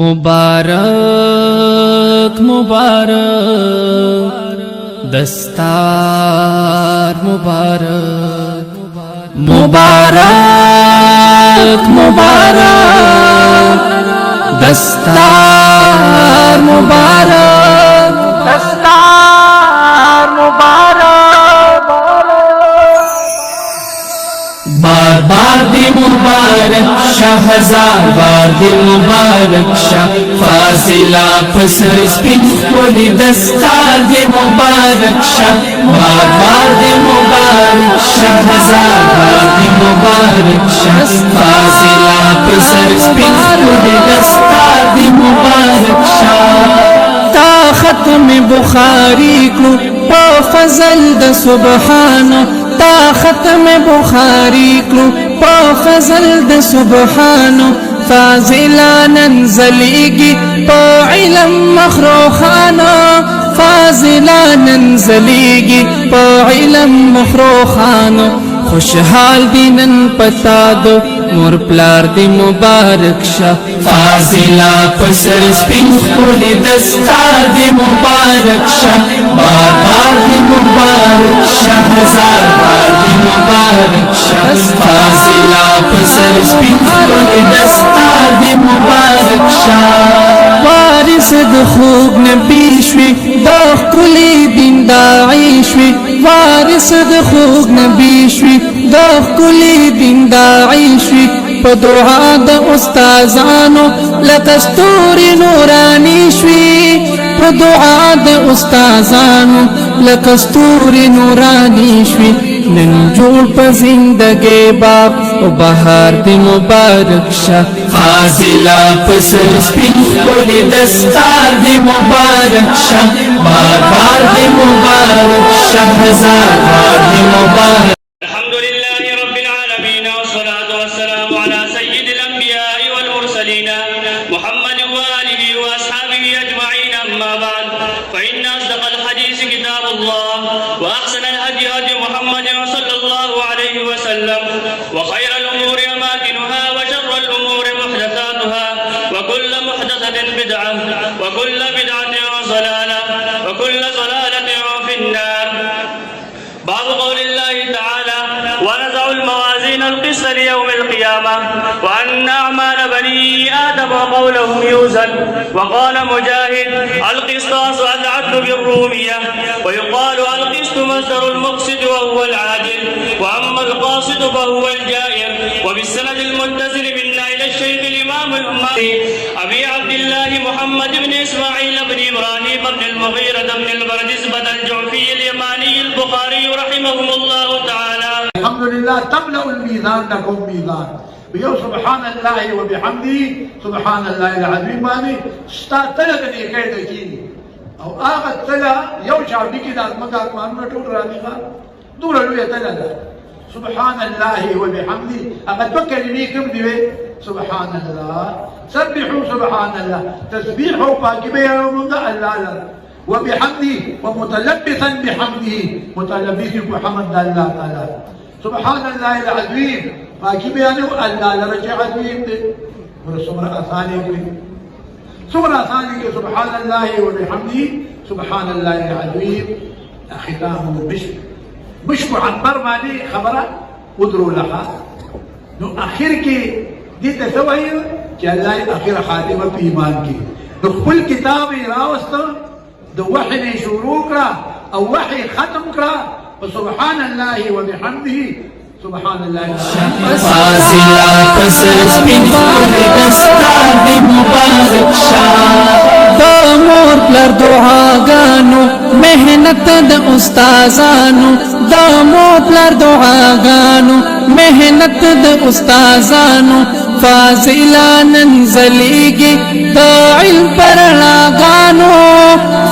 मुबारक मुबारक दस्तार मुबारक मुबारक मुबारक दस्तार मुबारक दस्तार मुबारक बार बार दी मुबारक शाह हजार बार दी मुबारक शाह फासिला पसर स्पिन बोली दस्तार दी मुबारक शाह बार बार दी मुबारक शाह हजार बार दी मुबारक शाह फासिला पसर स्पिन बोली दस्तार दी मुबारक शाह تا ختم بخاری کو پا فضل د سبحانه تا ختم بخاری کو پا فضل د سبحانه فاضلا ننزلیگی پا علم مخروخانه فاضلا ننزلیگی پا علم مخروخانه خوشحال دینن پتا دو مور پلار دی مبارک شا فاضلا پسر سپین کولی دستار دی مبارک شا بار بار دی مبارک شا ہزار بار دی مبارک شا فاضلا پسر سپین کولی دستار دی مبارک شا وارث د خوب نبی شوی دا کلی دین داعی شوی وارث د خوب نبی شوی دا کلی دین داعی شوی په دعا د استادانو لکستوري نورانی شوی په دعا د استادانو لکستوري نورانی شوی نن جوړ په زندګي باغ او بهار دی مبارک شه فاضلا پسر سپین کولی دستار دی مبارک شه بار بار دی مبارک شه هزار بار دی مبارک الحمد لله رب العالمين والصلاة والسلام على سيد الأنبياء والمرسلين محمد وآله وأصحابه أجمعين أما بعد فإن أصدق الحديث كتاب الله وأحسن الهدي هدي محمد صلى الله عليه وسلم وخير الأمور أماكنها وشر الأمور محدثاتها وكل محدثة بدعة وكل بدعة ضلالة وكل ضلالة في النار باب قول الله تعالى ونضع الموازين القسط ليوم القيامة وأن أعمال بني آدم وقولهم يوزن وقال مجاهد القسطاس العدل بالرومية ويقال القسط مصدر المقسط وهو العادل وأما القاسط فهو الجائر وبالسند المتصل منا إلى الشيخ الإمام الأموي أبي عبد الله محمد بن إسماعيل بن إبراهيم بن المغيرة بن البردزبة الجعفي اليماني البخاري رحمهم الله تعالى. الحمد لله تملأ الميزان لكم ميزان بيو سبحان الله وبحمده سبحان الله العظيم باني ستاتل دي قید کی او هغه تلا یو شعبی کی د مګه قانون ټول راځي دور لوی تلا سبحان الله وبحمده هغه په کلمې کوم دی سبحان الله سبحوا سبحان الله تسبيحه پاکي به الله وبحمده ومتلبسا بحمده متلبس بحمد الله تعالى سبحان الله العظيم باقي بيانه الله لرجع عظيم دي ورسمنا اثاني کوي سمرا ثاني کې سبحان الله وبحمده سبحان الله العظيم ختام المشك مشك عنبر باندې خبره ودرو لها نو اخر کې دې ته سوي چې الله اخر خاتمه په ایمان کې نو خپل کتاب راوسته د وحي شروع کړه او وحي ختم کړه سبحان الله وبحمده سبحان الله فاضلا پسر سپین کولی دستار دی مبارک شاه دا مور پلر دعاګانو مهنت د استادانو دا مور پلر دعاګانو مهنت د استادانو فاضلا ننزلیگی دا علم پرناګانو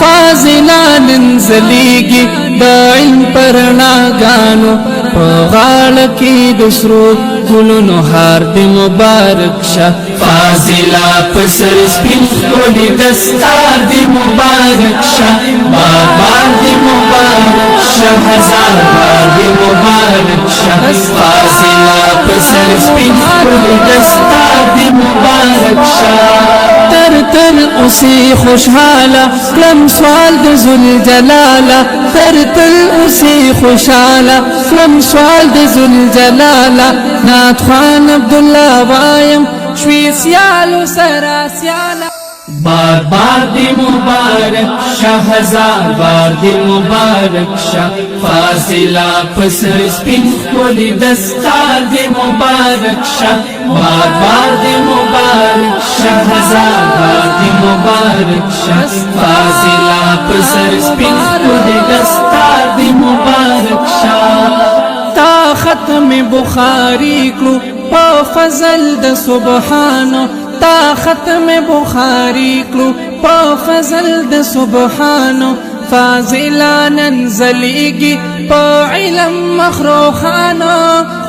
فاضلا ننزلیگی دا علم پرناګانو په غاړه کې د سرو ګلونو هار د مبارک شه فاضله په سر سپین ښکلي دستار د مبارک شه بار بار د مبارک شه هزار بار د مبارک شه فاضله په سر سپین ښکلي دستار د مبارک شه تر اوسې خوشحاله کلم سوال د ذوالجلاله تر اوسې خوشحاله کلم سوال د ذوالجلاله نعت خوان عبدالله وایم شوي سیالو سره سیاله بار بار دی مبارک شاه هزار بار دی مبارک شاه فاضله پسر سپین ښکلي دستار دی مبارک شاه بار بار دی مبارک شاه هزار بار دی مبارک شاه فاضله پسر سپین ښکلي دستار دی مبارک شاه تا ختم بخاری کلو په فضل د سبحانو تا ختم بخاری کلو په فضل د سبحانو فاضلان زلیگی په علم مخروخانو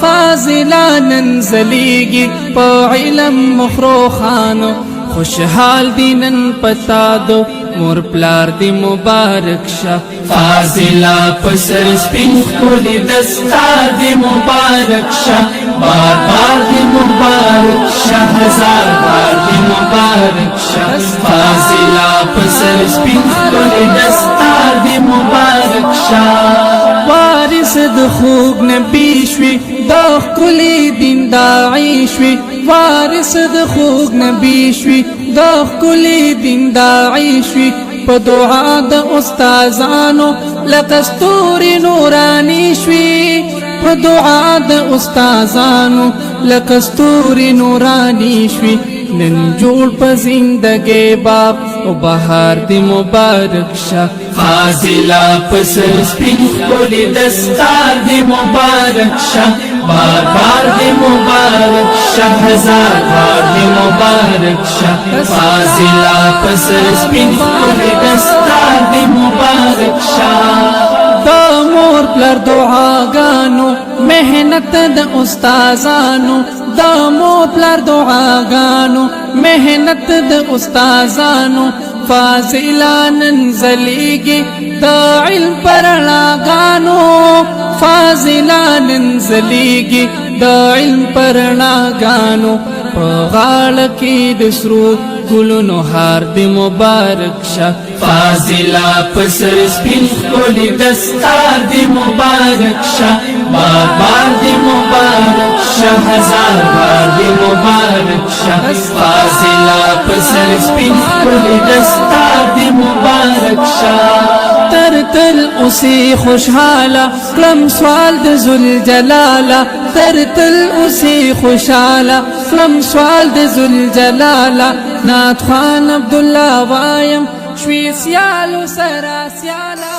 فاضلان زلیگی په علم مخروخانو خوشحال دینن پتا دو مور پلار دی مبارک شه فاضله پسر سپین ښکلي دستار دی مبارک شه بار بار دی مبارک شه هزار بار دی مبارک شه فاضله پسر سپین ښکلي دستار دی مبارک شه وارث د خوږ نبی شوي د ښکلي دین داعی شوي وارث د خوږ نبی شوي د ښکلي دین داعی شوي په دعا د استادانو لکه ستوري نوراني شوي په دعا د استادانو لکه ستوري نوراني شوي نن جوړ په زندګۍ باغ او بهار دی مبارک شه فاضله پسر سپین ښکلي دستار دی مبارک شه بار بار دی مبارک شه هزار بار دی مبارک شه فاضله پسر سپین ښکلي دستار دی مبارک شه د مور پلر دعاګانو محنت د استادانو د مور پلر دعاګانو محنت د استادانو فاضلان زلیگی د علم پرناګانو فاضلان زلیگی د علم پرناګانو په غاړه کې د سرو ګلونو هار دی مبارک شه فاضله پسر سپین ښکلي دستار دی مبارک شه بار بار دی مبارک شه هزار بار دی مبارک شه فاضله پسر سپین ښکلي دستار دی مبارک شه تر اوسې خوشحاله کلم سوال د ذوالجلاله تر اوسې خوشحاله کلم سوال د ذوالجلاله نعت خوان عبدالله وایم شوي سیالو سره سیاله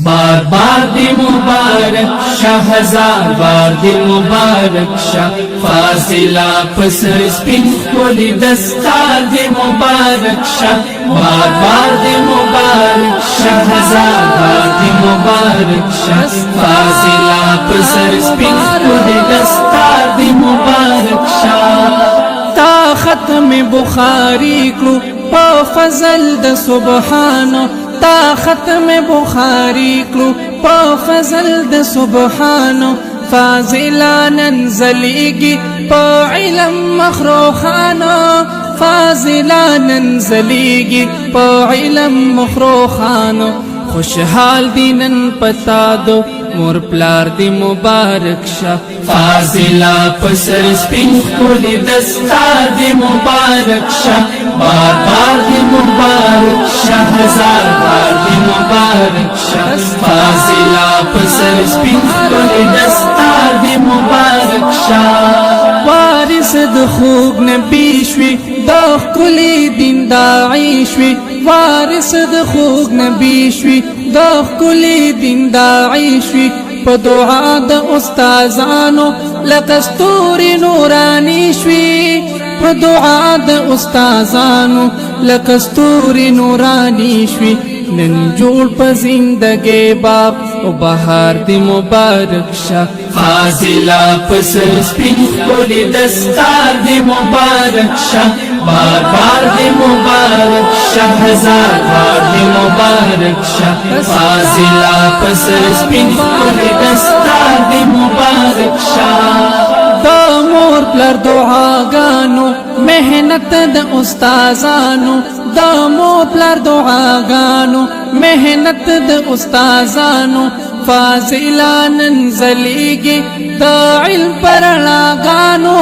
بار بار دی مبارک شاه هزار بار دی مبارک شاه فاضله پسر سپین ښکلي دستار دی مبارک شاه بار بار دی مبارک شاه هزار بار دی مبارک شاه فاضله پسر سپین ښکلي دستار دی مبارک شاه تا ختم بخاری کلو په فضل د سبحانو تا ختم بخاری کلو په فضل د سبحانو فاضلان زلیگی په علم مخروخانو فاضلان زلیگی په علم مخروخانو خوشحال دینن پتا دو مور پلار دی مبارک شه فاضله پسر سپین ښکلي دستار دی مبارک شه بار بار دی مبارک شه هزار بار دی مبارک شه فاضله پسر سپین ښکلي دستار دی مبارک شه وارث د خوږ نبی شوي د ښکلي دین داعی شوي وارث د خوږ نبی شوي د ښکلي دین داعی شوي په دعا د استادانو لکه ستوري نوراني شوي په دعا د استادانو لکه ستوري نوراني شوي نن جوړ په زندګۍ باغ او بهار دی مبارک شه فاضلا پسر سپین کولی دستار دی مبارک شه بار بار دی مبارک شه هزار بار دی مبارک شه فاضلا پسر سپین کولی دستار دی مبارک شه دا مور پلر دعاګانو مهنت د استادانو دا مور پلر دعاګانو مهنت د استادانو فاضلانن زلیگی دا علم پرناګانو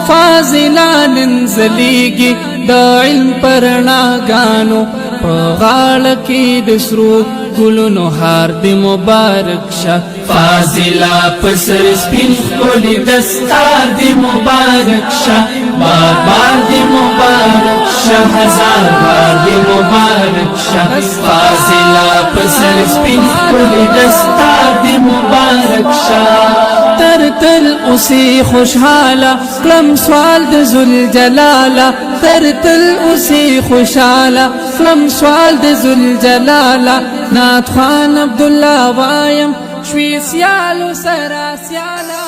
فاضلانن زلیگی دا علم پرناګانو په غاړه کې د سرود ګلونو هار دی مبارک شه فاضلا پسر سپین کولی دستار دی مبارک شه بار بار دی مبارک شه هزار بار دی مبارک شه فاضلا پسر سپین کولی دستار دی مبارک شه تر تل اسی خوشحالا کلم سوال د ذوالجلالا تر تل اسی خوشحالا کلم سوال د ذوالجلالا نعت خوان عبدالله وایم شوی سیالو سرا سیالا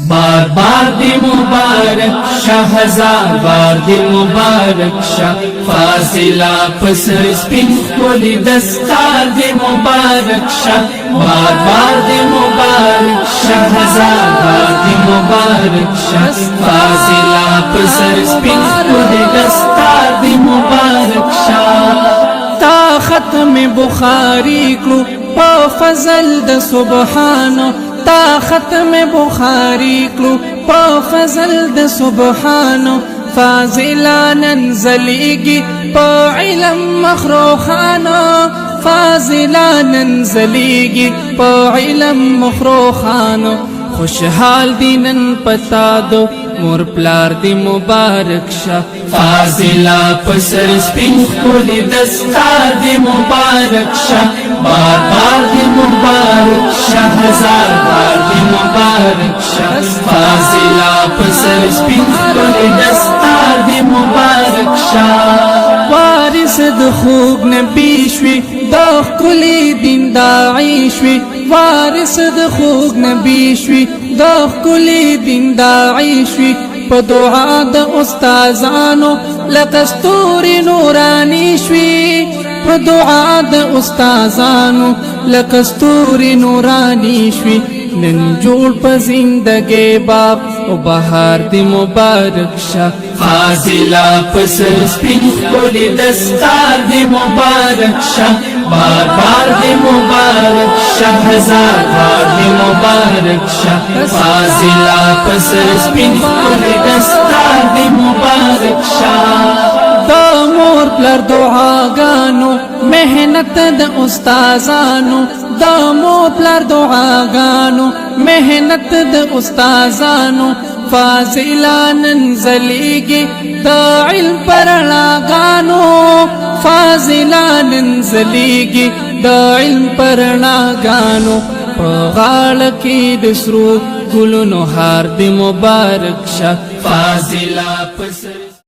بار بار دی مبارک شه هزار بار دی مبارک شه فاضلا پسر سپین کولی دستار دی مبارک شه بار بار دی مبارک شه هزار بار دی مبارک شه فاضلا پسر سپین کولی دستار دی مبارک شه تا ختم بخاری کلو پا فضل د سبحانو تا ختم بخاری کلو پا فضل د سبحانو فاضلانن زلیگی پا علم مخروخانو فاضلانن زلیگی پا علم مخروخانو خوشحال دینن پتا دو مور پلار دی مبارک شه فاضلا پسر سپین کولی دستار دی مبارک شه بار بار دی مبارک شه هزار بار دی مبارک شه فاضلا پسر سپین کولی دستار دی مبارک شه وارث د خوب نبی شوی دا کلی دین داعی شوی وارث د خوب نبی شوی دا کلی دین داعی شوی په دعا د استادانو لکستوري نورانی شوی په دعا د استادانو لکستوري نورانی شوی نن جوړ په زندګي باب او بهار دی مبارک شه فاضلا پسر سپین کولی دستار دی مبارک شه بار بار دی مبارک شه هزار بار دی مبارک شه فاضلا پسر سپین کولی دستار دی مبارک شه دا مور پلر دعاګانو مهنت د استادانو دا مور پلر دعاګانو مهنت د استادانو فاضلانن زلیگی دا علم پرناګانو فاضلانن زلیگی دا علم پرناګانو په غاړه کې د سرود ګلونو هار دی مبارک شه فاضلا پسر